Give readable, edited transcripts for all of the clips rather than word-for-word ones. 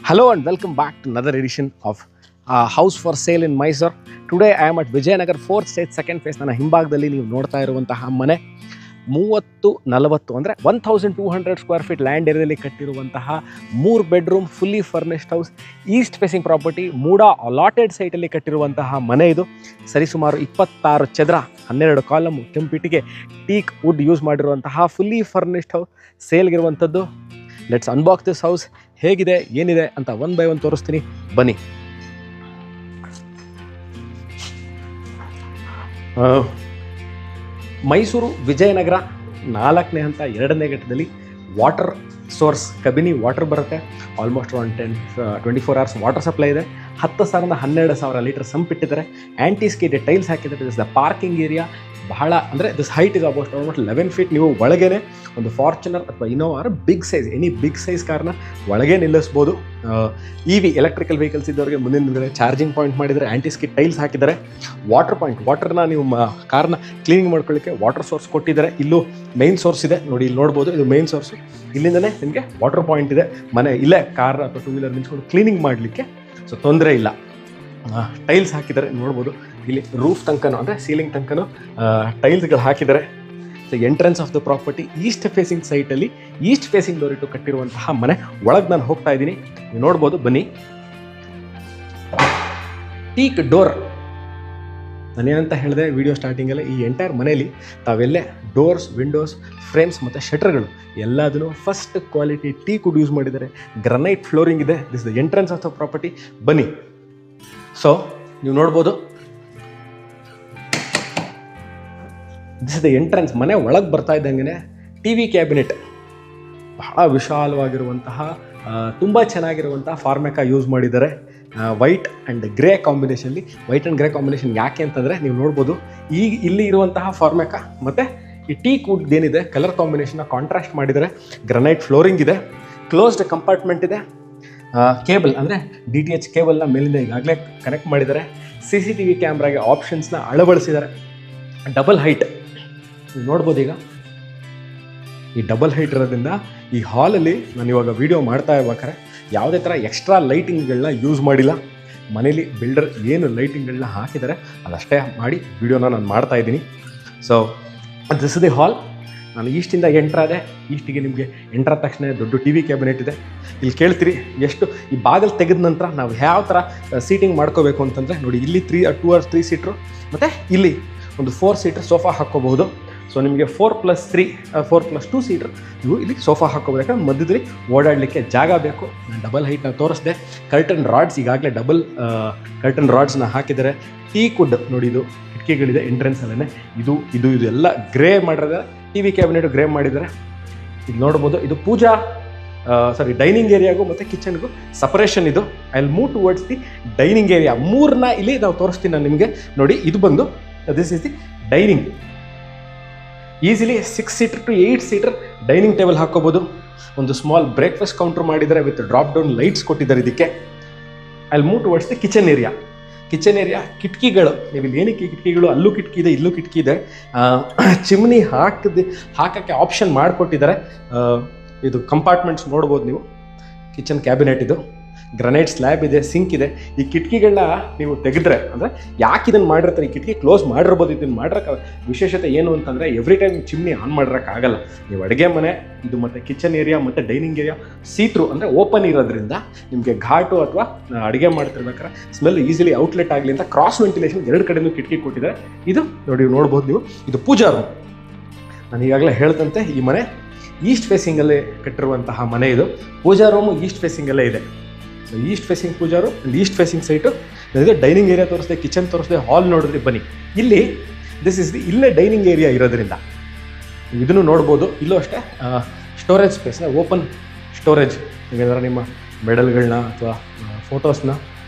Hello and welcome back to another edition of House for Sale in Mysore. Today I am at Vijayanagar 4th stage 2nd phase. ನನ್ನ ಹಿಂಭಾಗದಲ್ಲಿ ನೀವು ನೋಡ್ತಾ ಇರುವಂತಹ ಮನೆ 30-40 ಅಂದರೆ 1200 square feet land ಏರಿಯಾದಲ್ಲಿ ಕಟ್ಟಿರುವಂತಹ 3 bedroom fully furnished house, east facing property, MUDA allotted ಸೈಟಲ್ಲಿ ಕಟ್ಟಿರುವಂತಹ ಮನೆ. ಇದು ಸರಿಸುಮಾರು 26 ಚದರ, 12 ಕಾಲಮ್, ಕೆಂಪಿಟಿಗೆ, ಟೀಕ್ ವುಡ್ ಯೂಸ್ ಮಾಡಿರುವಂತಹ ಫುಲ್ಲಿ ಫರ್ನಿಶ್ಡ್ ಹೌಸ್ ಸೇಲ್ಗಿರುವಂಥದ್ದು. Let's unbox this house. ಹೇಗಿದೆ, ಏನಿದೆ ಅಂತ ಒನ್ ಬೈ ಒನ್ ತೋರಿಸ್ತೀನಿ, ಬನ್ನಿ. ಮೈಸೂರು ವಿಜಯನಗರ 4ನೇ ಹಂತ 2ನೇ ಘಟ್ಟದಲ್ಲಿ ವಾಟರ್ ಸೋರ್ಸ್ ಕಬಿನಿ ವಾಟರ್ ಬರುತ್ತೆ. Almost around 24 hours water supply ಇದೆ. 10,000 12,000 ಲೀಟರ್ ಸಂಪ್ ಇಟ್ಟಿದ್ದಾರೆ. ಆ್ಯಂಟಿ ಸ್ಕಿಡ್ ಟೈಲ್ಸ್ ಹಾಕಿದ್ದಾರೆ. This the parking area. ಬಹಳ ಅಂದರೆ this height is almost 11 feet. ನೀವು ಒಳಗೇನೆ ಒಂದು ಫಾರ್ಚುನರ್ ಅಥವಾ Innova big size, any big size ಕಾರ್ನ ಒಳಗೆ ನಿಲ್ಲಿಸ್ಬೋದು. EV ಎಲೆಕ್ಟ್ರಿಕಲ್ ವೆಹಿಕಲ್ಸ್ ಇದ್ದವರಿಗೆ ಮುಂದಿನ ಚಾರ್ಜಿಂಗ್ ಪಾಯಿಂಟ್ ಮಾಡಿದರೆ, ಆ್ಯಂಟಿ ಸ್ಕಿಡ್ ಟೈಲ್ಸ್ ಹಾಕಿದ್ದಾರೆ. ವಾಟರ್ ಪಾಯಿಂಟ್, ವಾಟರ್ನ ನೀವು ಕಾರ್ನ ಕ್ಲೀನಿಂಗ್ ಮಾಡ್ಕೊಳ್ಳಿಕ್ಕೆ ವಾಟರ್ ಸೋರ್ಸ್ ಕೊಟ್ಟಿದ್ದಾರೆ. ಇಲ್ಲೂ ಮೈನ್ ಸೋರ್ಸ್ ಇದೆ ನೋಡಿ, ಇಲ್ಲಿ ನೋಡ್ಬೋದು, ಇದು ಮೈನ್ ಸೋರ್ಸು. ಇಲ್ಲಿಂದನೇ ನಿಮಗೆ ವಾಟರ್ ಪಾಯಿಂಟ್ ಇದೆ. ಮನೆ ಇಲ್ಲೇ ಕಾರ್ ಅಥವಾ 2 ವೀಲರ್ ನಿಲ್ಸ್ಕೊಂಡು ಕ್ಲೀನಿಂಗ್ ಮಾಡಲಿಕ್ಕೆ ಸೊ ತೊಂದರೆ ಇಲ್ಲ. ಟೈಲ್ಸ್ ಹಾಕಿದ್ದಾರೆ ನೋಡ್ಬೋದು. ಇಲ್ಲಿ ರೂಫ್ ತನಕನೂ ಅಂದರೆ ಸೀಲಿಂಗ್ ತನಕನೂ ಟೈಲ್ಸ್ಗಳು ಹಾಕಿದ್ದಾರೆ. So entrance of the property east facing ಸೈಟಲ್ಲಿ ಈಸ್ಟ್ ಫೇಸಿಂಗ್ ಡೋರ್ ಇಟ್ಟು ಕಟ್ಟಿರುವಂತಹ ಮನೆ. ಒಳಗೆ ನಾನು ಹೋಗ್ತಾ ಇದ್ದೀನಿ, ನೀವು ನೋಡ್ಬೋದು, ಬನ್ನಿ. Teak door. ನಾನೇನಂತ ಹೇಳಿದೆ ವಿಡಿಯೋ ಸ್ಟಾರ್ಟಿಂಗಲ್ಲೇ, ಈ ಎಂಟೈರ್ ಮನೆಯಲ್ಲಿ ತಾವೆಲ್ಲೇ ಡೋರ್ಸ್, ವಿಂಡೋಸ್, ಫ್ರೇಮ್ಸ್ ಮತ್ತು ಶಟರ್ಗಳು ಎಲ್ಲದನ್ನು first quality teak wood use ಮಾಡಿದ್ದಾರೆ. ಗ್ರನೈಟ್ ಫ್ಲೋರಿಂಗ್ ಇದೆ. This the entrance of the property. ಬನ್ನಿ. ಸೊ ನೀವು ನೋಡ್ಬೋದು, ದಿಸ್ ಇಸ್ ದ ಎಂಟ್ರೆನ್ಸ್. ಮನೆ ಒಳಗೆ ಬರ್ತಾ ಇದ್ದಂಗೆ TV ಕ್ಯಾಬಿನೆಟ್, ಬಹಳ ವಿಶಾಲವಾಗಿರುವಂತಹ, ತುಂಬ ಚೆನ್ನಾಗಿರುವಂತಹ ಫಾರ್ಮೆಕಾ ಯೂಸ್ ಮಾಡಿದ್ದಾರೆ. ವೈಟ್ ಆ್ಯಂಡ್ ಗ್ರೇ ಕಾಂಬಿನೇಷನ್ಲಿ. ವೈಟ್ ಆ್ಯಂಡ್ ಗ್ರೇ ಕಾಂಬಿನೇಷನ್ ಯಾಕೆ ಅಂತಂದರೆ ನೀವು ನೋಡ್ಬೋದು, ಈಗ ಇಲ್ಲಿ ಇರುವಂತಹ ಫಾರ್ಮೆಕಾ ಮತ್ತು ಈ ಟೀಕ್ ವುಡ್ ಏನಿದೆ ಕಲರ್ ಕಾಂಬಿನೇಷನ್ನ ಕಾಂಟ್ರಾಸ್ಟ್ ಮಾಡಿದ್ದಾರೆ. ಗ್ರನೈಟ್ ಫ್ಲೋರಿಂಗ್ ಇದೆ. ಕ್ಲೋಸ್ಡ್ ಕಂಪಾರ್ಟ್ಮೆಂಟ್ ಇದೆ. ಕೇಬಲ್ ಅಂದರೆ DTH ಕೇಬಲ್ನ ಮೇಲಿಂದ ಈಗಾಗಲೇ ಕನೆಕ್ಟ್ ಮಾಡಿದ್ದಾರೆ. CCTV ಕ್ಯಾಮ್ರಾಗೆ ಆಪ್ಷನ್ಸ್ನ ಅಳವಡಿಸಿದ್ದಾರೆ. ಡಬಲ್ ಹೈಟ್ ನೀವು ನೋಡ್ಬೋದು. ಈಗ ಈ ಡಬಲ್ ಹೈಟ್ ಇರೋದ್ರಿಂದ ಈ ಹಾಲಲ್ಲಿ ನಾನು ಇವಾಗ ವಿಡಿಯೋ ಮಾಡ್ತಾ ಇರ್ಬೇಕಾದ್ರೆ ಯಾವುದೇ ಥರ ಎಕ್ಸ್ಟ್ರಾ ಲೈಟಿಂಗ್ಗಳನ್ನ ಯೂಸ್ ಮಾಡಿಲ್ಲ. ಮನೇಲಿ ಬಿಲ್ಡರ್ ಏನು ಲೈಟಿಂಗ್ಗಳನ್ನ ಹಾಕಿದ್ದಾರೆ ಅದಷ್ಟೇ ಮಾಡಿ ವಿಡಿಯೋನ ನಾನು ಮಾಡ್ತಾ ಇದ್ದೀನಿ. ಸೊ ದಿಸ್ ಇಸ್ ದಿ ಹಾಲ್. ನಾನು ಈಸ್ಟಿಂದ ಎಂಟ್ರಾದೆ. ಈಸ್ಟಿಗೆ ನಿಮಗೆ ಎಂಟ್ರಾದ ತಕ್ಷಣ ದೊಡ್ಡ TV ಕ್ಯಾಬಿನೆಟ್ ಇದೆ. ಇಲ್ಲಿ ಕೇಳ್ತೀರಿ ಎಷ್ಟು ಈ ಬಾಗಿಲು ತೆಗೆದ ನಂತರ ನಾವು ಯಾವ ಥರ ಸೀಟಿಂಗ್ ಮಾಡ್ಕೋಬೇಕು ಅಂತಂದರೆ ನೋಡಿ, ಇಲ್ಲಿ 2 or 3 ಸೀಟ್ರು ಮತ್ತು ಇಲ್ಲಿ ಒಂದು 4 ಸೀಟರ್ ಸೋಫಾ ಹಾಕ್ಕೋಬಹುದು. ಸೊ ನಿಮಗೆ 4+2 ಸೀಟರ್ ನೀವು ಇಲ್ಲಿ ಸೋಫಾ ಹಾಕ್ಕೋಬೋದು. ಯಾಕಂದ್ರೆ ಮಧ್ಯದಲ್ಲಿ ಓಡಾಡಲಿಕ್ಕೆ ಜಾಗ ಬೇಕು. ನಾನು ಡಬಲ್ ಹೈಟ್ನ ತೋರಿಸಿದೆ. ಕರ್ಟನ್ ರಾಡ್ಸ್ ಈಗಾಗಲೇ ಡಬಲ್ ಕರ್ಟನ್ ರಾಡ್ಸ್ನ ಹಾಕಿದ್ದಾರೆ. ಟೀಕ್ ವುಡ್ ನೋಡಿ, ಇದು ಕಿಟಕಿಗಳಿದೆ ಎಂಟ್ರೆನ್ಸಲ್ಲೇ. ಇದು ಎಲ್ಲ ಗ್ರೇ ಮಾಡಿದ್ದಾರೆ. TV ಕ್ಯಾಬಿನೆಟ್ ಗ್ರೇ ಮಾಡಿದ್ದಾರೆ. ಇದು ನೋಡ್ಬೋದು. ಇದು ಪೂಜಾ ಡೈನಿಂಗ್ ಏರಿಯಾಗೂ ಮತ್ತು ಕಿಚನ್ಗೂ ಸಪರೇಷನ್. ಇದು I will move towards the dining area. 3ನ ಇಲ್ಲಿ ನಾವು ತೋರಿಸ್ತೀನಿ ನಾನು ನಿಮಗೆ. ನೋಡಿ, ಇದು ಬಂದು this is the dining. Easily 6 seater to 8 seater dining table ಹಾಕೋಬೋದು. ಒಂದು ಸ್ಮಾಲ್ ಬ್ರೇಕ್ಫಾಸ್ಟ್ ಕೌಂಟರ್ ಮಾಡಿದ್ದಾರೆ ವಿತ್ ಡ್ರಾಪ್ ಡೌನ್ ಲೈಟ್ಸ್ ಕೊಟ್ಟಿದ್ದಾರೆ ಇದಕ್ಕೆ. I will move towards the kitchen area. Kitchen area ಕಿಟಕಿಗಳು, ನೀವು ಇಲ್ಲಿ ಏನಕ್ಕೆ ಕಿಟಕಿಗಳು, ಅಲ್ಲೂ ಕಿಟಕಿ ಇದೆ, ಇಲ್ಲೂ ಕಿಟಕಿ ಇದೆ. ಚಿಮ್ನಿ ಹಾಕೋಕ್ಕೆ ಆಪ್ಷನ್ ಮಾಡಿಕೊಟ್ಟಿದ್ದಾರೆ. ಇದು ಕಂಪಾರ್ಟ್ಮೆಂಟ್ಸ್ ನೋಡ್ಬೋದು ನೀವು. ಕಿಚನ್ ಕ್ಯಾಬಿನೆಟ್ ಇದು. ಗ್ರನೈಟ್ ಸ್ಲ್ಯಾಬ್ ಇದೆ, ಸಿಂಕ್ ಇದೆ. ಈ ಕಿಟಕಿಗಳನ್ನ ನೀವು ತೆಗೆದ್ರೆ ಅಂದರೆ ಯಾಕೆ ಇದನ್ನು ಮಾಡಿರ್ತಾರೆ, ಈ ಕಿಟಕಿ ಕ್ಲೋಸ್ ಮಾಡಿರ್ಬೋದು. ಇದನ್ನು ಮಾಡಿರೋಕೆ ವಿಶೇಷತೆ ಏನು ಅಂತಂದರೆ ಎವ್ರಿ ಟೈಮ್ ಚಿಮ್ನಿ ಆನ್ ಮಾಡಿರೋಕ್ಕಾಗಲ್ಲ. ನೀವು ಅಡುಗೆ ಮನೆ ಇದು ಮತ್ತು ಕಿಚನ್ ಏರಿಯಾ ಮತ್ತು ಡೈನಿಂಗ್ ಏರಿಯಾ ಸೀತ್ರು ಅಂದರೆ ಓಪನ್ ಇರೋದ್ರಿಂದ ನಿಮಗೆ ಘಾಟು ಅಥವಾ ಅಡುಗೆ ಮಾಡ್ತಿರ್ಬೇಕಾದ್ರೆ ಸ್ಮೆಲ್ ಈಸಿಲಿ ಔಟ್ಲೆಟ್ ಆಗಲಿ ಅಂತ ಕ್ರಾಸ್ ವೆಂಟಿಲೇಷನ್ 2 ಕಡೆಯೂ ಕಿಟಕಿ ಕೊಟ್ಟಿದ್ದಾರೆ. ಇದು ನೋಡ್ಬೋದು ನೀವು. ಇದು ಪೂಜಾ ರೂಮ್. ನಾನು ಈಗಾಗಲೇ ಹೇಳ್ದಂತೆ ಈ ಮನೆ ಈಸ್ಟ್ ಫೇಸಿಂಗಲ್ಲೇ ಕಟ್ಟಿರುವಂತಹ ಮನೆ. ಇದು ಪೂಜಾ ರೂಮು ಈಸ್ಟ್ ಫೇಸಿಂಗಲ್ಲೇ ಇದೆ. So east facing pooja room and east facing site. ನನಗೆ ಡೈನಿಂಗ್ ಏರಿಯಾ ತೋರಿಸಿದೆ, ಕಿಚನ್ ತೋರಿಸಿದೆ, ಹಾಲ್ ನೋಡಿದ್ರಿ. ಬನ್ನಿ ಇಲ್ಲಿ. ದಿಸ್ ಇಸ್ ದಿ ಇಲ್ಲೇ ಡೈನಿಂಗ್ ಏರಿಯಾ ಇರೋದ್ರಿಂದ ಇದನ್ನು ನೋಡ್ಬೋದು. ಇಲ್ಲೂ ಅಷ್ಟೇ ಸ್ಟೋರೇಜ್ ಸ್ಪೇಸ್, ಓಪನ್ ಸ್ಟೋರೇಜ್. ನೀವೇನಾದ್ರೂ ನಿಮ್ಮ ಮೆಡಲ್ಗಳನ್ನ ಅಥವಾ ಫೋಟೋಸ್ನ,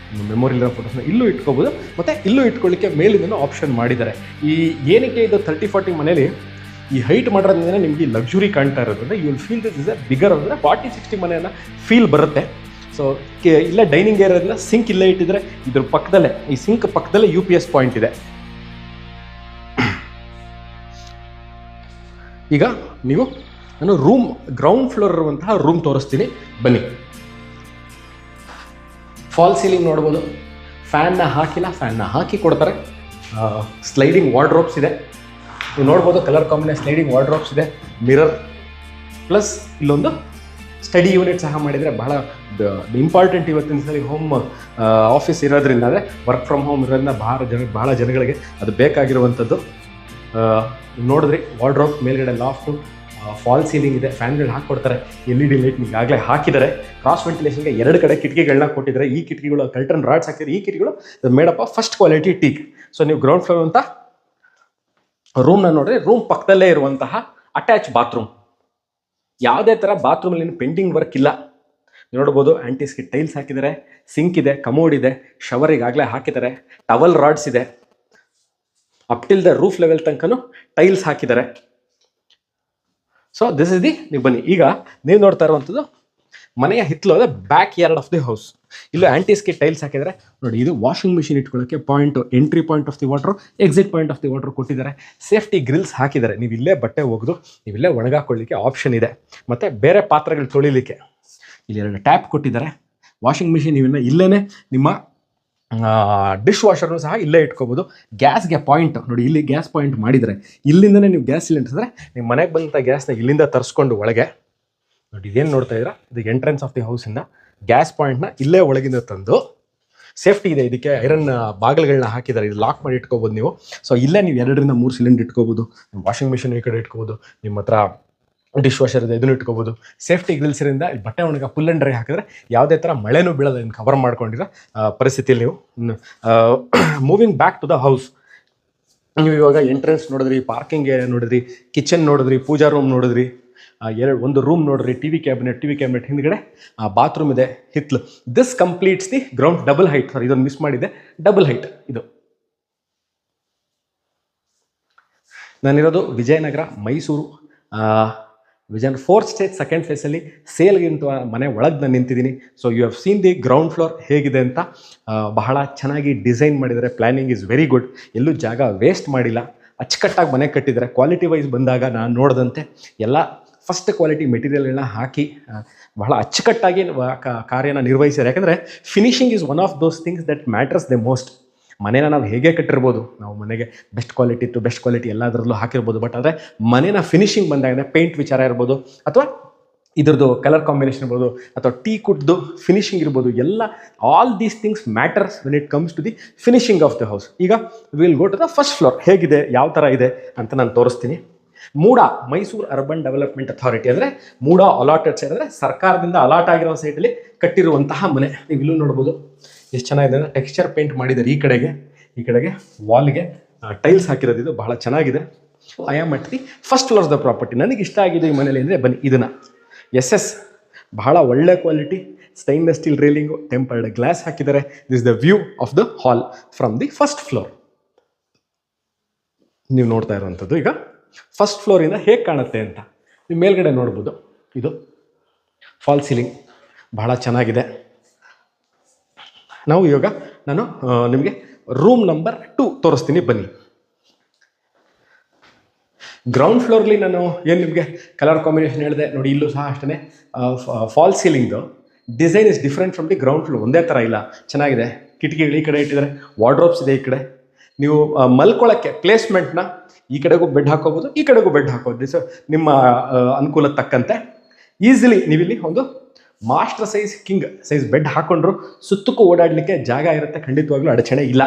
ಮೆಮೊರಿ ಇರೋ ಫೋಟೋಸ್ನ ಇಲ್ಲೂ ಇಟ್ಕೋಬೋದು. ಮತ್ತು ಇಲ್ಲೂ ಇಟ್ಕೊಳ್ಳಿಕ್ಕೆ ಮೇಲಿಂದನೂ ಆಪ್ಷನ್ ಮಾಡಿದ್ದಾರೆ. ಈ ಏನಕ್ಕೆ ಇದು 30-40 ಮನೇಲಿ ಈ ಹೈಟ್ ಮಾಡೋದ್ರಿಂದ ನಿಮಗೆ ಲಕ್ಸುರಿ ಕಾಣ್ತಾ ಇರೋದ್ರಿಂದ you will feel this is a bigger ಅಂದರೆ 40-60 ಮನೆಯನ್ನು ಫೀಲ್ ಬರುತ್ತೆ. ಸೊ ಇಲ್ಲೇ ಡೈನಿಂಗ್ ಏರಿಯಾದಿಂದ ಸಿಂಕ್ ಇಲ್ಲೇ ಇಟ್ಟಿದ್ರೆ, ಇದ್ರ ಪಕ್ಕದಲ್ಲೇ, ಈ ಸಿಂಕ್ ಪಕ್ಕದಲ್ಲೇ UPS ಪಾಯಿಂಟ್ ಇದೆ. ಈಗ ನೀವು ನಾನು ರೂಮ್ ಗ್ರೌಂಡ್ ಫ್ಲೋರ್ ಇರುವಂತಹ ರೂಮ್ ತೋರಿಸ್ತೀನಿ, ಬನ್ನಿ. ಫಾಲ್ ಸೀಲಿಂಗ್ ನೋಡ್ಬೋದು. ಫ್ಯಾನ್ನ ಹಾಕಿಲ್ಲ, ಫ್ಯಾನ್ನ ಹಾಕಿ ಕೊಡ್ತಾರೆ. ಸ್ಲೈಡಿಂಗ್ ವಾರ್ಡ್ರೋಬ್ಸ್ ಇದೆ, ನೀವು ನೋಡ್ಬೋದು. ಕಲರ್ ಕಾಂಬಿನೇಷನ್ ಸ್ಲೈಡಿಂಗ್ ವಾರ್ಡ್ರೋಬ್ಸ್ ಇದೆ. ಮಿರರ್ ಪ್ಲಸ್ ಇಲ್ಲೊಂದು ಸ್ಟಡಿ ಯೂನಿಟ್ ಸಹ ಮಾಡಿದರೆ ಬಹಳ ಇಂಪಾರ್ಟೆಂಟ್ ಇವತ್ತಿನ ಸರಿ ಹೋಮ್ ಆಫೀಸ್ ಇರೋದ್ರಿಂದ, ಅಂದರೆ ವರ್ಕ್ ಫ್ರಮ್ ಹೋಮ್ ಇರೋದ್ರಿಂದ ಬಹಳ ಜನಗಳಿಗೆ ಅದು ಬೇಕಾಗಿರುವಂಥದ್ದು. ನೋಡಿದ್ರಿ ವಾರ್ಡ್ರೋಬ್ ಮೇಲ್ಗಡೆ ಲಾಫ್ಟು, ಫಾಲ್ ಸೀಲಿಂಗ್ ಇದೆ, ಫ್ಯಾನ್ಗಳು ಹಾಕ್ಕೊಡ್ತಾರೆ. LED ಲೈಟ್ ಈಗಾಗಲೇ ಹಾಕಿದ್ದಾರೆ. ಕ್ರಾಸ್ ವೆಂಟಿಲೇಷನ್ಗೆ 2 ಕಡೆ ಕಿಟಕಿಗಳನ್ನ ಕೊಟ್ಟಿದ್ದಾರೆ. ಈ ಕಿಟಕಿಗಳು ಕಲ್ಟನ್ ರಾಡ್ಸ್ ಹಾಕಿದ್ದಾರೆ. ಈ ಕಿಟಕಿಗಳು made up of first quality teak. So ನೀವು ಗ್ರೌಂಡ್ ಫ್ಲೋರ್ ಅಂತ ರೂಮ್ನ ನೋಡಿದ್ರೆ ರೂಮ್ ಪಕ್ಕದಲ್ಲೇ ಇರುವಂತಹ ಅಟ್ಯಾಚ್ ಬಾತ್ರೂಮ್. ಯಾವುದೇ ಥರ ಬಾತ್ರೂಮಲ್ಲಿ ಪೇಂಟಿಂಗ್ ವರ್ಕ್ ಇಲ್ಲ. ನೋಡ್ಬೋದು ಆಂಟಿಸ್ಗೆ ಟೈಲ್ಸ್ ಹಾಕಿದ್ದಾರೆ, ಸಿಂಕ್ ಇದೆ, ಕಮೋಡ್ ಇದೆ, ಶವರ್ ಈಗಾಗಲೇ ಹಾಕಿದ್ದಾರೆ, ಟವಲ್ ರಾಡ್ಸ್ ಇದೆ, up till the roof level ತನಕನೂ ಟೈಲ್ಸ್ ಹಾಕಿದ್ದಾರೆ. ಸೊ ದಿಸ್ ಇಸ್ ದಿ, ನೀವು ಬನ್ನಿ ಈಗ ನೀವು ನೋಡ್ತಾ ಇರುವಂಥದ್ದು ಮನೆಯ ಹಿತ್ತಲು, ಅದೇ back yard of the house. ಇಲ್ಲೂ ಆಂಟಿಸ್ಗೆ ಟೈಲ್ಸ್ ಹಾಕಿದ್ದಾರೆ ನೋಡಿ. ಇದು ವಾಷಿಂಗ್ ಮಿಷಿನ್ ಇಟ್ಕೊಳ್ಳೋಕ್ಕೆ point, entry point of the water, exit point of the water ಕೊಟ್ಟಿದ್ದಾರೆ. ಸೇಫ್ಟಿ ಗ್ರಿಲ್ಸ್ ಹಾಕಿದ್ದಾರೆ. ನೀವು ಇಲ್ಲೇ ಬಟ್ಟೆ ಒಗೆದು ನೀವು ಇಲ್ಲೇ ಒಣಗಾಕೊಳ್ಳಿಕ್ಕೆ ಆಪ್ಷನ್ ಇದೆ. ಮತ್ತು ಬೇರೆ ಪಾತ್ರೆಗಳು ತೊಳಿಲಿಕ್ಕೆ ಇಲ್ಲಿ 2 ಟ್ಯಾಪ್ ಕೊಟ್ಟಿದ್ದಾರೆ. ವಾಷಿಂಗ್ ಮಿಷಿನ್ ನೀವನ್ನ ಇಲ್ಲೇ ನಿಮ್ಮ ಡಿಶ್ ವಾಷರ್ನು ಸಹ ಇಲ್ಲೇ ಇಟ್ಕೋಬೋದು. ಗ್ಯಾಸ್ಗೆ ಪಾಯಿಂಟ್ ನೋಡಿ, ಇಲ್ಲಿ ಗ್ಯಾಸ್ ಪಾಯಿಂಟ್ ಮಾಡಿದರೆ ಇಲ್ಲಿಂದನೇ ನೀವು ಗ್ಯಾಸ್ ಸಿಲಿಂಡರ್ ಅಂದರೆ ನಿಮ್ಮ ಮನೆಗೆ ಬಂದಂಥ ಗ್ಯಾಸ್ನ ಇಲ್ಲಿಂದ ತರಿಸ್ಕೊಂಡು ಒಳಗೆ ನೋಡಿ, ಇದೇನು ನೋಡ್ತಾ ಇದ್ದೀರಾ, ಇದು ಎಂಟ್ರೆನ್ಸ್ ಆಫ್ ದಿ ಹೌಸಿಂದ ಗ್ಯಾಸ್ ಪಾಯಿಂಟ್ನ ಇಲ್ಲೇ ಒಳಗಿಂದ ತಂದು ಸೇಫ್ಟಿ ಇದೆ. ಇದಕ್ಕೆ ಐರನ್ ಬಾಗಿಲುಗಳನ್ನ ಹಾಕಿದ್ದಾರೆ. ಇದು ಲಾಕ್ ಮಾಡಿ ಇಟ್ಕೋಬೋದು ನೀವು. ಸೊ ಇಲ್ಲೇ ನೀವು 2 ರಿಂದ 3 ಸಿಲಿಂಡರ್ ಇಟ್ಕೋಬೋದು. ವಾಷಿಂಗ್ ಮಿಷಿನ್ ಈ ಕಡೆ ಇಟ್ಕೋಬೋದು. ನಿಮ್ಮ ಹತ್ರ ಡಿಶ್ ವಾಷರ್ ಇದೆ, ಇದನ್ನು ಇಟ್ಕೋಬೋದು. ಸೇಫ್ಟಿ ಗ್ರಿಲ್ಸಿಂದ ಇಲ್ಲಿ ಬಟ್ಟೆ ಒಣಗ ಫುಲ್ ಆ್ಯಂಡ್ ಡ್ರೈ ಹಾಕಿದ್ರೆ ಯಾವುದೇ ಥರ ಮಳೆನೂ ಬೀಳೋದು, ಇದನ್ನು ಕವರ್ ಮಾಡ್ಕೊಂಡಿರೋ ಪರಿಸ್ಥಿತಿಯಲ್ಲಿ ನೀವು. Moving back to the house, ನೀವು ಇವಾಗ ಎಂಟ್ರೆನ್ಸ್ ನೋಡಿದ್ರಿ, ಪಾರ್ಕಿಂಗ್ ಏರಿಯಾ ನೋಡಿದ್ರಿ, ಕಿಚನ್ ನೋಡಿದ್ರಿ, ಪೂಜಾ ರೂಮ್ ನೋಡಿದ್ರಿ, ಒಂದು ರೂಮ್ ನೋಡಿದ್ರಿ, ಟಿ ವಿ ಕ್ಯಾಬಿನೆಟ್ ಹಿಂದ್ಗಡೆ ಬಾತ್ರೂಮ್ ಇದೆ, ಹಿತ್ಲು. This completes the ground double height. Sorry, ಇದನ್ನು ಮಿಸ್ ಮಾಡಿದೆ, ಡಬಲ್ ಹೈಟ್ ಇದು. ನಾನಿರೋದು ವಿಜಯನಗರ, ಮೈಸೂರು. ವಿಜಯನ್ 4th ಸ್ಟೇಜ್ 2nd ಫೇಸಲ್ಲಿ ಸೇಲ್ಗಿಂತ ಮನೆ ಒಳಗೆ ನಾನು ನಿಂತಿದ್ದೀನಿ. So you have seen the ground floor ಹೇಗಿದೆ ಅಂತ. ಬಹಳ ಚೆನ್ನಾಗಿ ಡಿಸೈನ್ ಮಾಡಿದ್ದಾರೆ. Planning is very good. ಎಲ್ಲೂ ಜಾಗ ವೇಸ್ಟ್ ಮಾಡಿಲ್ಲ. ಅಚ್ಚುಕಟ್ಟಾಗಿ ಮನೆ ಕಟ್ಟಿದ್ದಾರೆ. ಕ್ವಾಲಿಟಿ ವೈಸ್ ಬಂದಾಗ ನಾನು ನೋಡಿದಂತೆ ಎಲ್ಲ ಫಸ್ಟ್ ಕ್ವಾಲಿಟಿ ಮೆಟೀರಿಯಲ್ಗಳನ್ನ ಹಾಕಿ ಬಹಳ ಅಚ್ಚುಕಟ್ಟಾಗಿ ಕಾರ್ಯನ ನಿರ್ವಹಿಸಿದ್ದಾರೆ. ಯಾಕಂದರೆ finishing his one of those things that matters the most. ಮನೇನ ನಾವು ಹೇಗೆ ಕಟ್ಟಿರ್ಬೋದು, ನಾವು ಮನೆಗೆ ಬೆಸ್ಟ್ ಕ್ವಾಲಿಟಿ ಎಲ್ಲದರಲ್ಲೂ ಹಾಕಿರ್ಬೋದು. ಬಟ್ ಆದರೆ ಮನೇನ ಫಿನಿಶಿಂಗ್ ಬಂದಾಗ ಪೇಂಟ್ ವಿಚಾರ ಇರ್ಬೋದು, ಅಥವಾ ಇದ್ರದ್ದು ಕಲರ್ ಕಾಂಬಿನೇಷನ್ ಇರ್ಬೋದು, ಅಥವಾ ಟೀ ಕುಡ್ದು ಫಿನಿಶಿಂಗ್ ಇರ್ಬೋದು, ಎಲ್ಲ all these things matters when it comes to the finishing of the house. ಈಗ will go to the first floor. ಹೇಗಿದೆ, ಯಾವ ಥರ ಇದೆ ಅಂತ ನಾನು ತೋರಿಸ್ತೀನಿ. MUDA, Mysuru urban development authority, ಅಂದರೆ ಮೂಡಾ ಅಲಾಟೆಡ್ ಸೈಡ್, ಅಂದರೆ ಸರ್ಕಾರದಿಂದ ಅಲಾಟ್ ಆಗಿರೋ ಸೈಡಲ್ಲಿ ಕಟ್ಟಿರುವಂತಹ ಮನೆ. ನೀವು ಇಲ್ಲೂ ನೋಡ್ಬೋದು ಎಷ್ಟು ಚೆನ್ನಾಗಿದೆ ಅಂದರೆ ಟೆಕ್ಸ್ಚರ್ ಪೇಂಟ್ ಮಾಡಿದ್ದಾರೆ. ಈ ಕಡೆಗೆ ವಾಲ್ಗೆ ಟೈಲ್ಸ್ ಹಾಕಿರೋದು, ಇದು ಬಹಳ ಚೆನ್ನಾಗಿದೆ. I am at the first floor the property. ನನಗೆ ಇಷ್ಟ ಆಗಿದೆ ಈ ಮನೇಲಿ ಅಂದರೆ ಬನ್ನಿ ಇದನ್ನು SS ಬಹಳ ಒಳ್ಳೆ quality stainless steel railing, tempered glass ಹಾಕಿದ್ದಾರೆ. This the view of the hall from the first floor. ನೀವು ನೋಡ್ತಾ ಇರುವಂಥದ್ದು ಈಗ ಫಸ್ಟ್ ಫ್ಲೋರಿಂದ ಹೇಗೆ ಕಾಣುತ್ತೆ ಅಂತ ನೀವು ಮೇಲ್ಗಡೆ ನೋಡ್ಬೋದು. ಇದು ಫಾಲ್ ಸೀಲಿಂಗ್ ಬಹಳ ಚೆನ್ನಾಗಿದೆ. ನಾವು ಇವಾಗ ನಾನು ನಿಮಗೆ ರೂಮ್ ನಂಬರ್ 2 ತೋರಿಸ್ತೀನಿ ಬನ್ನಿ. ಗ್ರೌಂಡ್ ಫ್ಲೋರ್ಲಿ ನಾನು ಏನು ನಿಮಗೆ ಕಲರ್ ಕಾಂಬಿನೇಷನ್ ಹೇಳಿದೆ ನೋಡಿ, ಇಲ್ಲೂ ಸಹ ಅಷ್ಟೇ ಫಾಲ್ ಸೀಲಿಂಗ್ದು design is different from the ground floor. ಒಂದೇ ಥರ ಇಲ್ಲ, ಚೆನ್ನಾಗಿದೆ. ಕಿಟಕಿಗಳು ಈ ಕಡೆ ಇಟ್ಟಿದ್ದಾರೆ, ವಾರ್ಡ್ರೋಬ್ಸ್ ಇದೆ ಈ ಕಡೆ. ನೀವು ಮಲ್ಕೊಳ್ಳೋಕ್ಕೆ ಪ್ಲೇಸ್ಮೆಂಟ್ನ ಈ ಕಡೆಗೂ ಬೆಡ್ ಹಾಕೋಬೋದು, ಈ ಕಡೆಗೂ ಬೆಡ್ ಹಾಕೋಬೋದು. ಸೊ ನಿಮ್ಮ ಅನುಕೂಲಕ್ಕೆ ತಕ್ಕಂತೆ ಈಸಿಲಿ ನೀವಿಲ್ಲಿ ಒಂದು master size king size bed ಹಾಕ್ಕೊಂಡ್ರು ಸುತ್ತಕ್ಕೂ ಓಡಾಡಲಿಕ್ಕೆ ಜಾಗ ಇರುತ್ತೆ. ಖಂಡಿತವಾಗ್ಲೂ ಅಡಚಣೆ ಇಲ್ಲ.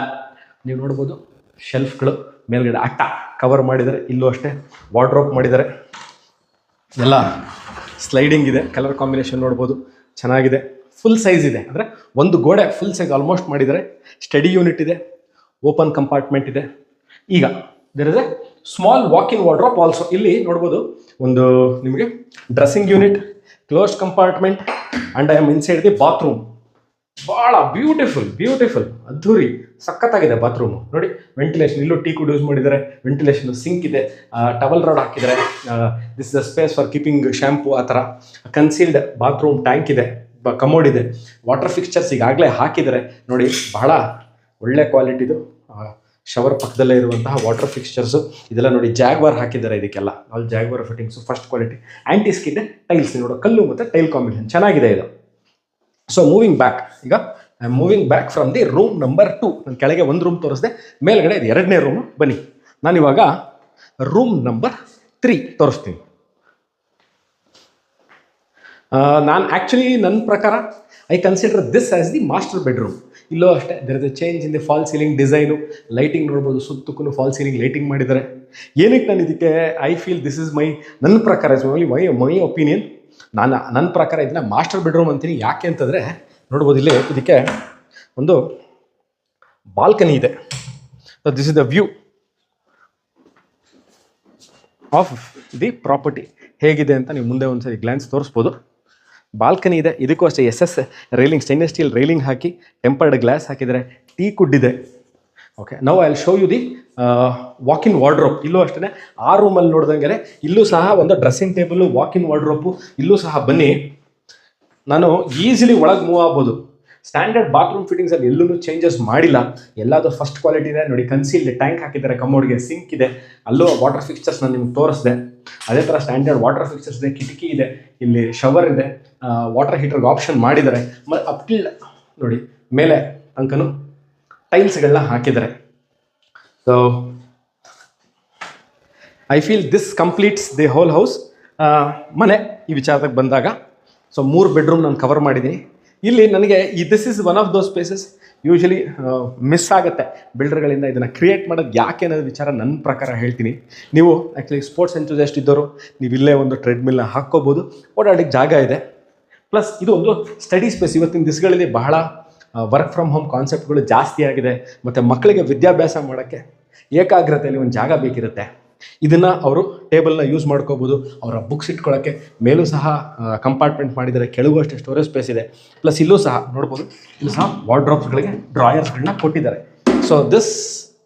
ನೀವು ನೋಡ್ಬೋದು ಶೆಲ್ಫ್ಗಳು ಮೇಲ್ಗಡೆ ಅಟ್ಟ ಕವರ್ ಮಾಡಿದ್ದಾರೆ. ಇಲ್ಲೂ ಅಷ್ಟೇ ವಾರ್ಡ್ರೋಬ್ ಮಾಡಿದ್ದಾರೆ. ಎಲ್ಲ ಸ್ಲೈಡಿಂಗ್ ಇದೆ. ಕಲರ್ ಕಾಂಬಿನೇಷನ್ ನೋಡ್ಬೋದು, ಚೆನ್ನಾಗಿದೆ. ಫುಲ್ ಸೈಜ್ ಇದೆ, ಅಂದರೆ ಒಂದು ಗೋಡೆ ಫುಲ್ ಸೈಜ್ ಆಲ್ಮೋಸ್ಟ್ ಮಾಡಿದ್ದಾರೆ. ಸ್ಟಡಿ ಯೂನಿಟ್ ಇದೆ, ಓಪನ್ ಕಂಪಾರ್ಟ್ಮೆಂಟ್ ಇದೆ. ಈಗ there is a small walk in wardrobe also. ಇಲ್ಲಿ ನೋಡ್ಬೋದು ಒಂದು ನಿಮಗೆ dressing unit, closed compartment, and I am inside the bathroom. ಭಾಳ ಬ್ಯೂಟಿಫುಲ್ ಅದ್ಧೂರಿ ಸಖತ್ತಾಗಿದೆ ಬಾತ್ರೂಮು. ನೋಡಿ ವೆಂಟಿಲೇಷನ್, ಇಲ್ಲೂ ಟೀ ಕುಡ್ ಯೂಸ್ ಮಾಡಿದ್ದಾರೆ. ವೆಂಟಿಲೇಷನ್, ಸಿಂಕ್ ಇದೆ, ಟವಲ್ ರಾಡ್ ಹಾಕಿದ್ದಾರೆ. This the space for keeping shampoo. ಆ ಥರ ಕನ್ಸೀಲ್ಡ್ ಬಾತ್ರೂಮ್ ಟ್ಯಾಂಕ್ ಇದೆ, ಕಮೋಡ್ ಇದೆ, ವಾಟರ್ ಫಿಕ್ಸ್ಚರ್ಸ್ ಈಗಾಗಲೇ ಹಾಕಿದ್ದಾರೆ. ನೋಡಿ ಬಹಳ ಒಳ್ಳೆ ಕ್ವಾಲಿಟಿದು ಶವರ್ ಪಕ್ಕದಲ್ಲೇ ಇರುವಂತಹ ವಾಟರ್ ಫಿಕ್ಸ್ಚರ್ಸು ಇದೆಲ್ಲ ನೋಡಿ. ಜಾಗ್ವಾರ್ ಹಾಕಿದ್ದಾರೆ ಇದಕ್ಕೆಲ್ಲ, all Jaguar fittings, first quality. Anti skid tiles ನೋಡೋ, ಕಲ್ಲು ಮತ್ತು ಟೈಲ್ ಕಾಂಬಿನೇಷನ್ ಚೆನ್ನಾಗಿದೆ ಇದು. ಸೊ ಮೂವಿಂಗ್ ಬ್ಯಾಕ್, ಈಗ I am moving back from the room number 2. ನಾನು ಕೆಳಗೆ ಒಂದು ರೂಮ್ ತೋರಿಸಿದೆ, ಮೇಲ್ಗಡೆ ಇದು 2ನೇ ರೂಮು. ಬನ್ನಿ, ನಾನಿವಾಗ ರೂಮ್ ನಂಬರ್ 3 ತೋರಿಸ್ತೀನಿ. ನಾನು ಆ್ಯಕ್ಚುಲಿ ನನ್ನ ಪ್ರಕಾರ I consider this as the master bedroom. ಇಲ್ಲೂ ಅಷ್ಟೇ, there is a change in the fall ceiling design. Lighting ನೋಡ್ಬೋದು, ಸುತ್ತಕ್ಕೂ ಫಾಲ್ ಸೀಲಿಂಗ್ ಲೈಟಿಂಗ್ ಮಾಡಿದ್ದಾರೆ. ಏನಕ್ಕೆ ನಾನು ಇದಕ್ಕೆ ಐ ಫೀಲ್ ದಿಸ್ ಇಸ್ ನನ್ನ ಪ್ರಕಾರ ಇಸ್ ಓನ್ಲಿ ಮೈ ಒಪಿನಿಯನ್. ನನ್ನ ಪ್ರಕಾರ ಇದನ್ನ ಮಾಸ್ಟರ್ ಬೆಡ್ರೂಮ್ ಅಂತೀನಿ. ಯಾಕೆ ಅಂತಂದರೆ ನೋಡ್ಬೋದು, ಇಲ್ಲಿ ಇದಕ್ಕೆ ಒಂದು ಬಾಲ್ಕನಿ ಇದೆ. This is the view of the property. ಹೇಗಿದೆ ಅಂತ ನೀವು ಮುಂದೆ ಒಂದ್ಸರಿ ಗ್ಲಾನ್ಸ್ ತೋರಿಸ್ಬೋದು. ಬಾಲ್ಕನಿ ಇದೆ, ಇದಕ್ಕೂ ಅಷ್ಟೇ SS railing, stainless steel railing ಹಾಕಿ ಟೆಂಪರ್ಡ್ ಗ್ಲಾಸ್ ಹಾಕಿದರೆ, ಟೀ ಕುಡ್ ಇದೆ. Okay, now I will show you the walk in wardrobe. ಇಲ್ಲೂ ಅಷ್ಟೇ, ಆ ರೂಮಲ್ಲಿ ನೋಡ್ದಂಗೆ ಇಲ್ಲೂ ಸಹ ಒಂದು dressing table, walk in wardrobe. ಇಲ್ಲೂ ಸಹ ಬನ್ನಿ, ನಾನು ಈಸಿಲಿ ಒಳಗೆ ಮೂವ್ ಆಗ್ಬೋದು. ಸ್ಟ್ಯಾಂಡರ್ಡ್ ಬಾತ್ರೂಮ್ ಫಿಟ್ಟಿಂಗ್ಸಲ್ಲಿ ಎಲ್ಲೂ ಚೇಂಜಸ್ ಮಾಡಿಲ್ಲ, ಎಲ್ಲದು ಫಸ್ಟ್ ಕ್ವಾಲಿಟಿ ಇದೆ. ನೋಡಿ, ಕನ್ಸೀಲ್ಡ್ ಟ್ಯಾಂಕ್ ಹಾಕಿದ್ದಾರೆ, ಕಮೋಡ್ಗೆ ಸಿಂಕ್ ಇದೆ, ಅಲ್ಲೂ ವಾಟರ್ ಫಿಕ್ಸ್ಚರ್ಸ್ ನಾನು ನಿಮ್ಗೆ ತೋರಿಸಿದೆ. ಅದೇ ಥರ ಸ್ಟ್ಯಾಂಡರ್ಡ್ ವಾಟರ್ ಫಿಕ್ಸ್ಚರ್ಸ್ ಇದೆ, ಕಿಟಕಿ ಇದೆ, ಇಲ್ಲಿ ಶವರ್ ಇದೆ, ವಾಟರ್ ಹೀಟರ್ಗೆ ಆಪ್ಷನ್ ಮಾಡಿದ್ದಾರೆ. ಮತ್ತು ಅಪ್ಟಿಲ್ ನೋಡಿ ಮೇಲೆ ತನಕನೂ ಟೈಲ್ಸ್ಗಳನ್ನ ಹಾಕಿದ್ದಾರೆ. So I feel this completes the whole house. ಮನೆ ಈ ವಿಚಾರಕ್ಕೆ ಬಂದಾಗ, ಸೊ 3 ಬೆಡ್ರೂಮ್ ನಾನು ಕವರ್ ಮಾಡಿದ್ದೀನಿ. ಇಲ್ಲಿ ನನಗೆ this is one of those spaces usually miss ಆಗುತ್ತೆ ಬಿಲ್ಡರ್ಗಳಿಂದ. ಇದನ್ನು ಕ್ರಿಯೇಟ್ ಮಾಡೋದು ಯಾಕೆ ಅನ್ನೋದು ವಿಚಾರ ನನ್ನ ಪ್ರಕಾರ ಹೇಳ್ತೀನಿ. ನೀವು ಆ್ಯಕ್ಚುಲಿ ಸ್ಪೋರ್ಟ್ಸ್ ಎಂಥೂಸಿಯಾಸ್ಟ್ ಇದ್ದವರು ನೀವು ಇಲ್ಲೇ ಒಂದು ಟ್ರೆಡ್ಮಿಲ್ನ ಹಾಕ್ಕೋಬೋದು, ಓಡಾಡಲಿಕ್ಕೆ ಜಾಗ ಇದೆ. ಪ್ಲಸ್ ಇದು ಒಂದು ಸ್ಟಡಿ ಸ್ಪೇಸ್. ಇವತ್ತಿನ ದಿವಸಗಳಲ್ಲಿ ಬಹಳ ವರ್ಕ್ ಫ್ರಮ್ ಹೋಮ್ ಕಾನ್ಸೆಪ್ಟ್ಗಳು ಜಾಸ್ತಿ ಆಗಿದೆ, ಮತ್ತು ಮಕ್ಕಳಿಗೆ ವಿದ್ಯಾಭ್ಯಾಸ ಮಾಡೋಕ್ಕೆ ಏಕಾಗ್ರತೆಯಲ್ಲಿ ಒಂದು ಜಾಗ ಬೇಕಿರುತ್ತೆ. ಇದನ್ನು ಅವರು ಟೇಬಲ್ನ ಯೂಸ್ ಮಾಡ್ಕೋಬೋದು, ಅವರ ಬುಕ್ಸ್ ಇಟ್ಕೊಳ್ಳೋಕ್ಕೆ. ಮೇಲೂ ಸಹ ಕಂಪಾರ್ಟ್ಮೆಂಟ್ ಮಾಡಿದರೆ, ಕೆಳಗೂ ಅಷ್ಟೇ ಸ್ಟೋರೇಜ್ ಸ್ಪೇಸ್ ಇದೆ. ಪ್ಲಸ್ ಇಲ್ಲೂ ಸಹ ನೋಡ್ಬೋದು, ಇಲ್ಲೂ ಸಹ ವಾರ್ಡ್ರೋಬ್ಸ್ಗಳಿಗೆ ಡ್ರಾಯರ್ಸ್ಗಳನ್ನ ಕೊಟ್ಟಿದ್ದಾರೆ. So this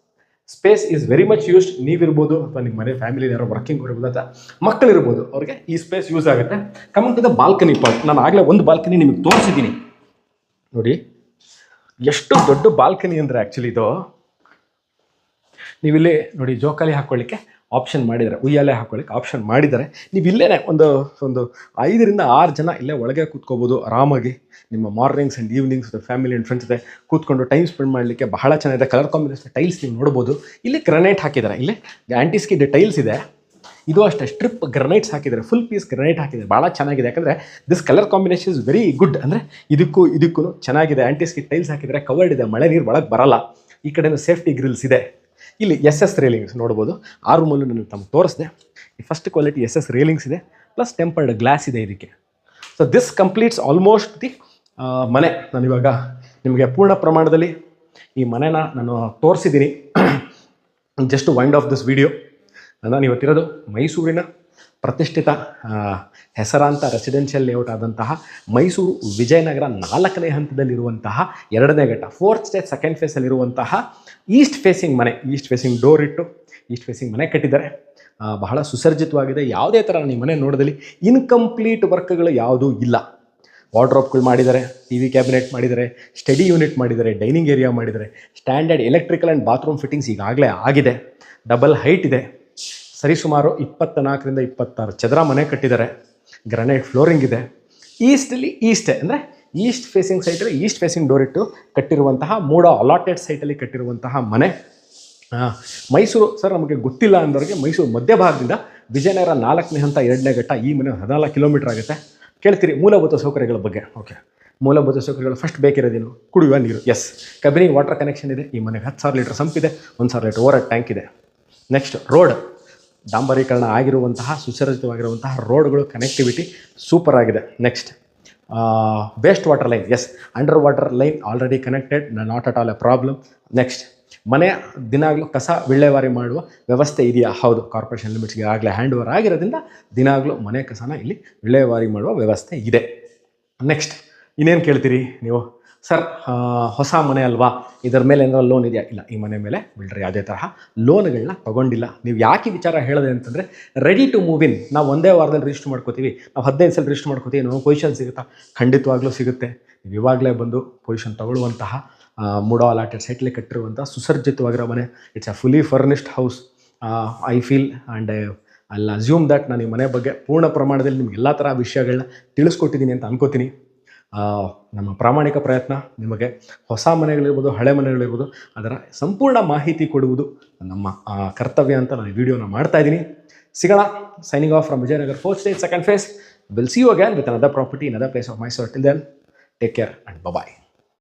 space is very much used. ನೀವಿರ್ಬೋದು, ಅಥವಾ ನಿಮ್ಮ ಮನೆ ಫ್ಯಾಮಿಲಿ ಯಾರೋ ವರ್ಕಿಂಗ್ ಇರ್ಬೋದು, ಅಥವಾ ಮಕ್ಕಳಿರ್ಬೋದು, ಅವ್ರಿಗೆ ಈ ಸ್ಪೇಸ್ ಯೂಸ್ ಆಗುತ್ತೆ. Coming to the balcony part, ನಾನು ಆಗಲೇ ಒಂದು ಬಾಲ್ಕನಿ ನಿಮಗೆ ತೋರಿಸಿದ್ದೀನಿ. ನೋಡಿ ಎಷ್ಟು ದೊಡ್ಡ ಬಾಲ್ಕನಿ ಅಂದರೆ, ಆ್ಯಕ್ಚುಲಿ ಇದು ನೀವಿಲ್ಲಿ ನೋಡಿ ಜೋಕಾಲಿ ಹಾಕ್ಕೊಳ್ಳಿಕ್ಕೆ ಆಪ್ಷನ್ ಮಾಡಿದ್ದಾರೆ, ಉಯ್ಯಾಲೆ ಹಾಕ್ಕೊಳ್ಳಿಕ್ಕೆ ಆಪ್ಷನ್ ಮಾಡಿದ್ದಾರೆ. ನೀವು ಇಲ್ಲೇ ಒಂದು 5 ರಿಂದ 6 ಜನ ಇಲ್ಲೇ ಒಳಗೆ ಕೂತ್ಕೋಬೋದು ಆರಾಮಾಗಿ. ನಿಮ್ಮ mornings and evenings family and friends ಜೊತೆ ಕೂತ್ಕೊಂಡು ಟೈಮ್ ಸ್ಪೆಂಡ್ ಮಾಡಲಿಕ್ಕೆ ಬಹಳ ಚೆನ್ನಾಗಿದೆ. ಕಲರ್ ಕಾಂಬಿನೇಷನ್ ಟೈಲ್ಸ್ ನೀವು ನೋಡ್ಬೋದು. ಇಲ್ಲಿ ಗ್ರನೈಟ್ ಹಾಕಿದ್ದಾರೆ, ಇಲ್ಲಿ ಆ್ಯಂಟಿಸ್ಕಿಡ್ ಟೈಲ್ಸ್ ಇದೆ. ಇದು ಅಷ್ಟೇ ಸ್ಟ್ರಿಪ್ ಗ್ರನೈಟ್ಸ್ ಹಾಕಿದ್ದಾರೆ, ಫುಲ್ ಪೀಸ್ ಗ್ರನೈಟ್ ಹಾಕಿದ್ದಾರೆ, ಭಾಳ ಚೆನ್ನಾಗಿದೆ. ಯಾಕಂದರೆ this colour combination is very good. ಅಂದರೆ ಇದಕ್ಕೂ ಚೆನ್ನಾಗಿದೆ. ಆ್ಯಂಟಿಸ್ಕಿಡ್ ಟೈಲ್ಸ್ ಹಾಕಿದ್ದಾರೆ, ಕವರ್ಡ್ ಇದೆ, ಮಳೆ ನೀರು ಒಳಗೆ ಬರಲ್ಲ. ಈ ಕಡೆನೂ ಸೇಫ್ಟಿ ಗ್ರಿಲ್ಸ್ ಇದೆ. ಇಲ್ಲಿ SS ರೇಲಿಂಗ್ಸ್ ನೋಡ್ಬೋದು. ಆ ರೂಮಲ್ಲೂ ನಾನು ತಮಗೆ ತೋರಿಸಿದೆ. ಈ ಫಸ್ಟ್ ಕ್ವಾಲಿಟಿ SS ರೇಲಿಂಗ್ಸ್ ಇದೆ, ಪ್ಲಸ್ ಟೆಂಪರ್ಡ್ ಗ್ಲಾಸ್ ಇದೆ ಇದಕ್ಕೆ. So this completes almost the ಮನೆ. ನಾನಿವಾಗ ನಿಮಗೆ ಪೂರ್ಣ ಪ್ರಮಾಣದಲ್ಲಿ ಈ ಮನೆನ ನಾನು ತೋರಿಸಿದ್ದೀನಿ. Just to wind off this video, ನಾನು ಇವತ್ತಿರೋದು ಮೈಸೂರಿನ ಪ್ರತಿಷ್ಠಿತ ಹೆಸರಾಂತ ರೆಸಿಡೆನ್ಷಿಯಲ್ ಲೇಔಟ್ ಆದಂತಹ ಮೈಸೂರು ವಿಜಯನಗರ 4ನೇ ಹಂತದಲ್ಲಿರುವಂತಹ 2ನೇ ಘಟ್ಟ 4th ಸ್ಟೇಜ್ 2nd ಫೇಸಲ್ಲಿರುವಂತಹ ಈಸ್ಟ್ ಫೇಸಿಂಗ್ ಮನೆ. ಈಸ್ಟ್ ಫೇಸಿಂಗ್ ಡೋರ್ ಇಟ್ಟು ಈಸ್ಟ್ ಫೇಸಿಂಗ್ ಮನೆ ಕಟ್ಟಿದ್ದಾರೆ. ಬಹಳ ಸುಸರ್ಜಿತವಾಗಿದೆ. ಯಾವುದೇ ಥರ ಈ ಮನೆ ನೋಡೋದಲ್ಲಿ ಇನ್ಕಂಪ್ಲೀಟ್ ವರ್ಕ್ಗಳು ಯಾವುದೂ ಇಲ್ಲ. ವಾರ್ಡ್ರೋಬ್ಗಳು ಮಾಡಿದ್ದಾರೆ, TV ಕ್ಯಾಬಿನೆಟ್ ಮಾಡಿದ್ದಾರೆ, ಸ್ಟಡಿ ಯೂನಿಟ್ ಮಾಡಿದ್ದಾರೆ, ಡೈನಿಂಗ್ ಏರಿಯಾ ಮಾಡಿದ್ದಾರೆ. Standard electrical and bathroom fittings ಈಗಾಗಲೇ ಆಗಿದೆ. ಡಬಲ್ ಹೈಟ್ ಇದೆ. ಸರಿಸುಮಾರು 24 ರಿಂದ 26 ಚದರ ಮನೆ ಕಟ್ಟಿದ್ದಾರೆ. ಗ್ರನೈಟ್ ಫ್ಲೋರಿಂಗ್ ಇದೆ. ಈಸ್ಟೇ ಅಂದರೆ ಈಸ್ಟ್ ಫೇಸಿಂಗ್ ಸೈಟಲ್ಲಿ ಈಸ್ಟ್ ಫೇಸಿಂಗ್ ಡೋರ್ ಇಟ್ಟು ಕಟ್ಟಿರುವಂತಹ 3 ಅಲಾಟೆಡ್ ಸೈಟಲ್ಲಿ ಕಟ್ಟಿರುವಂತಹ ಮನೆ. ಮೈಸೂರು ಸರ್ ನಮಗೆ ಗೊತ್ತಿಲ್ಲ ಅಂದವ್ರಿಗೆ, ಮೈಸೂರು ಮಧ್ಯಭಾಗದಿಂದ ವಿಜಯನಗರ 4ನೇ ಹಂತ 2ನೇ ಘಟ್ಟ ಈ ಮನೆ 14 ಕಿಲೋಮೀಟರ್ ಆಗುತ್ತೆ. ಕೇಳ್ತೀರಿ ಮೂಲಭೂತ ಸೌಕರ್ಯಗಳ ಬಗ್ಗೆ. ಓಕೆ, ಮೂಲಭೂತ ಸೌಕರ್ಯಗಳು ಫಸ್ಟ್ ಬೇಕಿರೋದೇನು? ಕುಡಿಯುವ ನೀರು. ಎಸ್, ಕಬಿನಿ ವಾಟರ್ ಕನೆಕ್ಷನ್ ಇದೆ. ಈ ಮನೆಗೆ 10,000 ಲೀಟರ್ ಸಂಪ್ ಇದೆ, 1,000 ಲೀಟರ್ ಓವರ್ ಟ್ಯಾಂಕ್ ಇದೆ. ನೆಕ್ಸ್ಟ್ ರೋಡ್, ಡಾಂಬರೀಕರಣ ಆಗಿರುವಂತಹ ಸುಸಜ್ಜಿತವಾಗಿರುವಂತಹ ರೋಡ್ಗಳು, ಕನೆಕ್ಟಿವಿಟಿ ಸೂಪರ್ ಆಗಿದೆ. Next waste water line, yes, under water line already connected, not at all a problem. Next ಮನೆ ದಿನಾಗಲೂ ಕಸ ವಿಲೇವಾರಿ ಮಾಡುವ ವ್ಯವಸ್ಥೆ ಇದೆಯಾ? ಹೌದು, ಕಾರ್ಪೊರೇಷನ್ ಲಿಮಿಟ್ಸ್ಗೆ ಆಗಲೇ ಹ್ಯಾಂಡ್ ಓವರ್ ಆಗಿರೋದ್ರಿಂದ ದಿನಾಗಲೂ ಮನೆ ಕಸನ ಇಲ್ಲಿ ವಿಲೇವಾರಿ ಮಾಡುವ ವ್ಯವಸ್ಥೆ ಇದೆ. ನೆಕ್ಸ್ಟ್ ಇನ್ನೇನು ಕೇಳ್ತೀರಿ ನೀವು, ಸರ್ ಹೊಸ ಮನೆ ಅಲ್ವಾ, ಇದರ ಮೇಲೆ ಏನಾದ್ರು ಲೋನ್ ಇದೆಯಾ? ಇಲ್ಲ, ಈ ಮನೆ ಮೇಲೆ ಬಿಲ್ಡರ್ ಯಾವುದೇ ತರಹ ಲೋನ್ಗಳನ್ನ ತೊಗೊಂಡಿಲ್ಲ. ನೀವು ಯಾಕೆ ವಿಚಾರ ಹೇಳಿದೆ ಅಂತಂದರೆ, ರೆಡಿ ಟು ಮೂವ್ ಇನ್. ನಾವು ಒಂದೇ ವಾರದಲ್ಲಿ ರಿಜಿಸ್ಟರ್ ಮಾಡ್ಕೋತೀವಿ, ನಾವು 15 ಸಲ ರಿಜಿಸ್ಟರ್ ಮಾಡ್ಕೋತೀವಿ, ನಾವು ಪೊಸಿಷನ್ ಸಿಗುತ್ತಾ? ಖಂಡಿತವಾಗ್ಲೂ ಸಿಗುತ್ತೆ. ನೀವು ಇವಾಗಲೇ ಬಂದು ಪೊಸಿಷನ್ ತಗೊಳ್ಳುವಂತಹ 3 ಅಲಾಟೆಡ್ ಸೈಟ್ಲಿ ಕಟ್ಟಿರುವಂಥ ಸುಸರ್ಜಿತವಾಗಿರೋ ಮನೆ. It's a fully furnished house. I feel and I assume that ನಾನು ಈ ಮನೆ ಬಗ್ಗೆ ಪೂರ್ಣ ಪ್ರಮಾಣದಲ್ಲಿ ನಿಮ್ಗೆ ಎಲ್ಲ ಥರ ವಿಷಯಗಳನ್ನ ತಿಳಿಸ್ಕೊಟ್ಟಿದ್ದೀನಿ ಅಂತ ಅನ್ಕೋತೀನಿ. ನಮ್ಮ ಪ್ರಾಮಾಣಿಕ ಪ್ರಯತ್ನ ನಿಮಗೆ ಹೊಸ ಮನೆಗಳಿರ್ಬೋದು, ಹಳೆ ಮನೆಗಳಿರ್ಬೋದು, ಅದರ ಸಂಪೂರ್ಣ ಮಾಹಿತಿ ಕೊಡುವುದು ನಮ್ಮ ಕರ್ತವ್ಯ ಅಂತ ನಾನು ಈ ವಿಡಿಯೋನ ಮಾಡ್ತಾ ಇದ್ದೀನಿ. ಸಿಗೋಣ. Signing off from Vijayanagara 4th State, 2nd phase. We'll see you again with another property, another place of Mysore. Till then, take care and bye-bye.